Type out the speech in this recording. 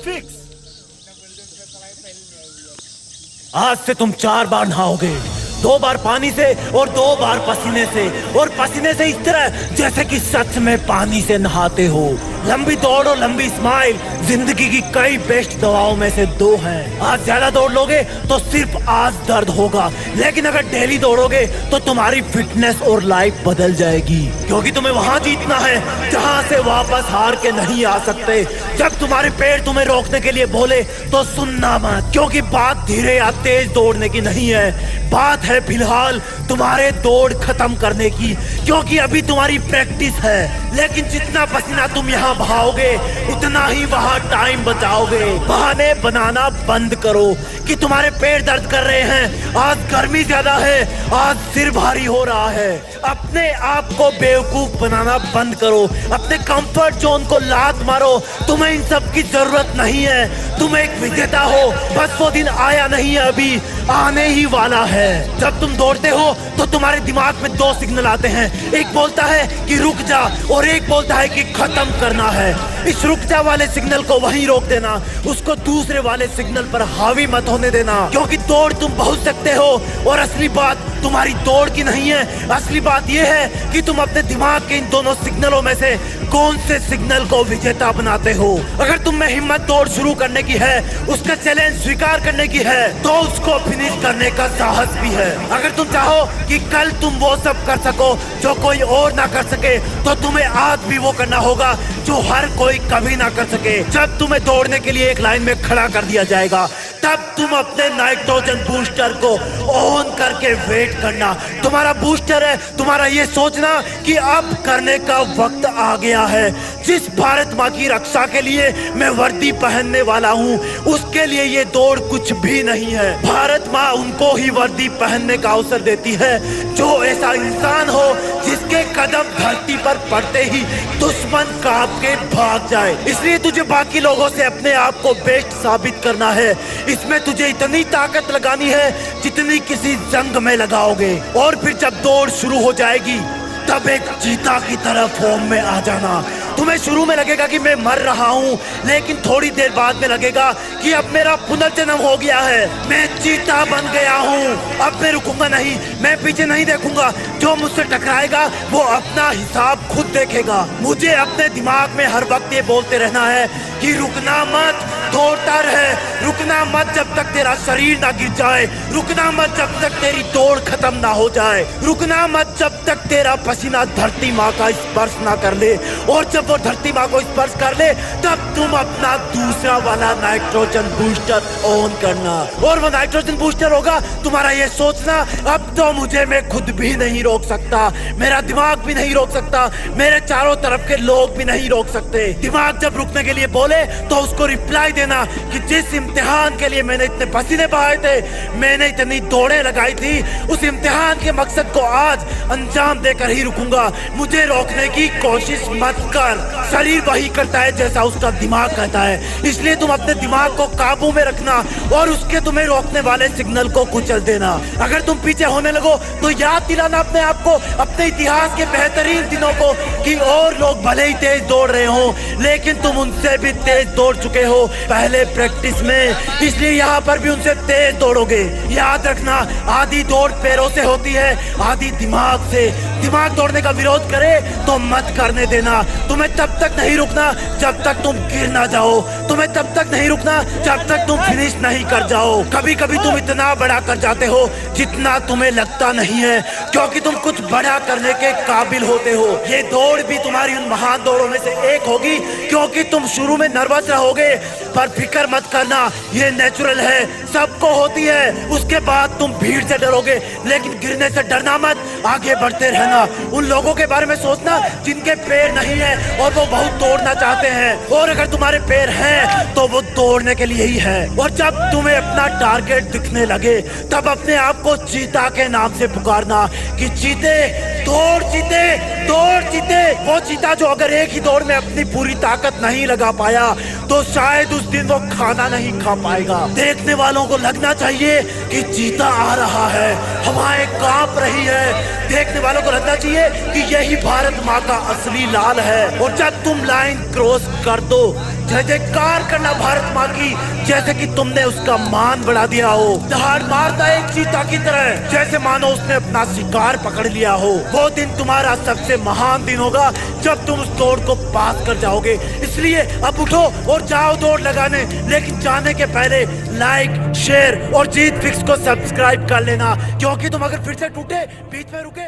Fix. आज से तुम 4 बार नहाओगे, 2 बार पानी से और 2 बार पसीने से, और पसीने से इस तरह जैसे कि सच में पानी से नहाते हो। लंबी दौड़ और लंबी स्माइल जिंदगी की कई बेस्ट दवाओं में से 2 हैं। आज ज्यादा दौड़ लोगे तो सिर्फ आज दर्द होगा, लेकिन अगर डेली दौड़ोगे तो तुम्हारी फिटनेस और लाइफ बदल जाएगी, क्योंकि तुम्हें वहां जीतना है जहां से वापस हार के नहीं आ सकते। जब तुम्हारे पेड़ तुम्हें रोकने के लिए बोले तो सुनना मत, क्योंकि बात धीरे या तेज दौड़ने की नहीं है, बात है फिलहाल तुम्हारे दौड़ खत्म करने की, क्योंकि अभी तुम्हारी प्रैक्टिस है। लेकिन जितना पसीना तुम यहाँ बहाओगे उतना ही वहाँ टाइम बचाओगे। बहाने बनाना बंद करो कि तुम्हारे पेट दर्द कर रहे हैं, आज गर्मी ज्यादा है, आज सिर भारी हो रहा है। अपने आप को बेवकूफ बनाना बंद करो, अपने कंफर्ट जोन को लात मारो। तुम्हें इन सब की जरूरत नहीं है, तुम एक विजेता हो, बस वो दिन आया नहीं है, अभी आने ही वाला है। जब तुम दौड़ते हो तो तुम्हारे दिमाग में 2 सिग्नल आते हैं, एक बोलता है कि रुक जा और एक बोलता है कि खत्म करना है। इस रुक जा वाले सिग्नल को वहीं रोक देना, उसको दूसरे वाले सिग्नल पर हावी मत होने देना, क्योंकि दौड़ तुम पहुंच सकते हो। और असली बात तुम्हारी दौड़ की नहीं है, असली बात यह है कि तुम अपने दिमाग के इन दोनों सिग्नलों में से कौन से सिग्नल को विजेता बनाते हो। अगर तुम में हिम्मत दौड़ शुरू करने की है, उसका चैलेंज स्वीकार करने की है, तो उसको फिनिश करने का साहस भी है। अगर तुम चाहो कि कल तुम वो सब कर सको जो कोई और ना कर सके, तो तुम्हें आज भी वो करना होगा जो हर कोई कभी ना कर सके। जब तुम्हें दौड़ने के लिए एक लाइन में खड़ा कर दिया जाएगा, तब तुम अपने नाइट्रोजन बूस्टर को ऑन करके वेट करना। तुम्हारा बूस्टर है तुम्हारा ये सोचना कि अब करने का वक्त आ गया है। जिस भारत माँ की रक्षा के लिए मैं वर्दी पहनने वाला हूँ, उसके लिए ये दौड़ कुछ भी नहीं है। भारत माँ उनको ही वर्दी पहनने का अवसर देती है जो ऐसा इंसान हो जिसके कदम धरती पर पड़ते ही दुश्मन कांप के भाग जाए। इसलिए तुझे बाकी लोगों से अपने आप को बेस्ट साबित करना है। इसमें तुझे इतनी ताकत लगानी है जितनी किसी जंग में लगाओगे, और फिर जब दौड़ शुरू हो जाएगी तब एक चीता की तरह फॉर्म में आ जाना। तुम्हें शुरू में लगेगा कि मैं मर रहा हूँ, लेकिन थोड़ी देर बाद में लगेगा कि अब मेरा पुनर्जन्म हो गया है, मैं चीता बन गया हूँ। अब मैं रुकूंगा नहीं, मैं पीछे नहीं देखूंगा, जो मुझसे टकराएगा वो अपना हिसाब खुद देखेगा। मुझे अपने दिमाग में हर वक्त ये बोलते रहना है कि रुकना मत, दौड़ता रहे, रुकना मत जब तक तेरा शरीर ना गिर जाए, रुकना मत जब तक तेरी दौड़ खत्म ना हो जाए, रुकना मत जब तक तेरा पसीना धरती माँ का स्पर्श ना कर ले। और जब वो धरती माँ को स्पर्श कर ले तब तुम अपना दूसरा वाला नाइट्रोजन बूस्टर ऑन करना, और वो नाइट्रोजन बूस्टर होगा तुम्हारा ये सोचना, अब तो मुझे मैं खुद भी नहीं रोक सकता, मेरा दिमाग भी नहीं रोक सकता, मेरे चारों तरफ के लोग भी नहीं रोक सकते। दिमाग जब रुकने के लिए बोले तो उसको रिप्लाई देना कि जिस इम्तिहान के लिए मैंने इतने पसीने बहाए थे, मैंने इतनी दौड़ें लगाई थी, उस इम्तिहान के मकसद को आज अंजाम देकर ही रुकूंगा, मुझे रोकने की कोशिश मत कर। शरीर वही करता है जैसा उसका दिमाग कहता है, इसलिए तुम अपने दिमाग को काबू में रखना और उसके तुम्हें रोकने वाले सिग्नल को कुचल देना। अगर तुम पीछे होने लगो तो याद दिलाना अपने आप को, अपने इतिहास के बेहतरीन दिनों को, कि और लोग भले ही तेज दौड़ रहे हो लेकिन तुम उनसे भी तेज दौड़ चुके हो पहले प्रैक्टिस में, इसलिए यहाँ पर भी उनसे तेज दौड़ोगे। याद रखना, आधी दौड़ पैरों से होती है, आधी दिमाग से। दिमाग दौड़ने का विरोध करे तो मत करने देना। तुम्हें तब तक नहीं रुकना जब तक तुम गिर ना जाओ, तुम्हें तब तक नहीं रुकना जब तक तुम फिनिश नहीं कर जाओ। कभी कभी तुम इतना बड़ा कर जाते हो जितना तुम्हें लगता नहीं है, क्योंकि तुम कुछ बड़ा करने के काबिल होते हो। ये दौड़ भी तुम्हारी उन महान दौड़ों में से एक होगी, क्योंकि तुम शुरू में नर्वस रहोगे, पर फिक्र मत करना, ये नेचुरल है, सबको होती है। उसके बाद तुम भीड़ से डरोगे, लेकिन गिरने से डरना मत, आगे बढ़ते रहना। उन लोगों के बारे में सोचना जिनके पैर नहीं है और वो बहुत दौड़ना चाहते हैं, और अगर तुम्हारे पैर हैं तो वो दौड़ने के लिए ही है। और जब तुम्हें अपना टारगेट दिखने लगे तब अपने आप को चीता के नाम से पुकारना कि चीते, दौड़ चीते, दौड़ जीते वो जीता जो अगर एक ही दौड़ में अपनी पूरी ताकत नहीं लगा पाया तो शायद उस दिन वो खाना नहीं खा पाएगा। देखने वालों को लगना चाहिए कि जीता आ रहा है, हवाएं कांप रही है। देखने वालों को लगना चाहिए कि यही भारत माँ का असली लाल है। और जब तुम लाइन क्रॉस कर दो, जय जयकार करना भारत माँ की, जैसे कि तुमने उसका मान बढ़ा दिया हो। दहाड़ मारता एक चीता की तरह, जैसे मानो उसने अपना शिकार पकड़ लिया हो। वो दिन तुम्हारा सबसे महान दिन होगा जब तुम उस दौड़ को पास कर जाओगे। इसलिए अब उठो और जाओ दौड़ लगाने, लेकिन जाने के पहले लाइक, शेयर और जीत फिक्स को सब्सक्राइब कर लेना, क्योंकि तुम अगर फिर से टूटे, बीच में रुके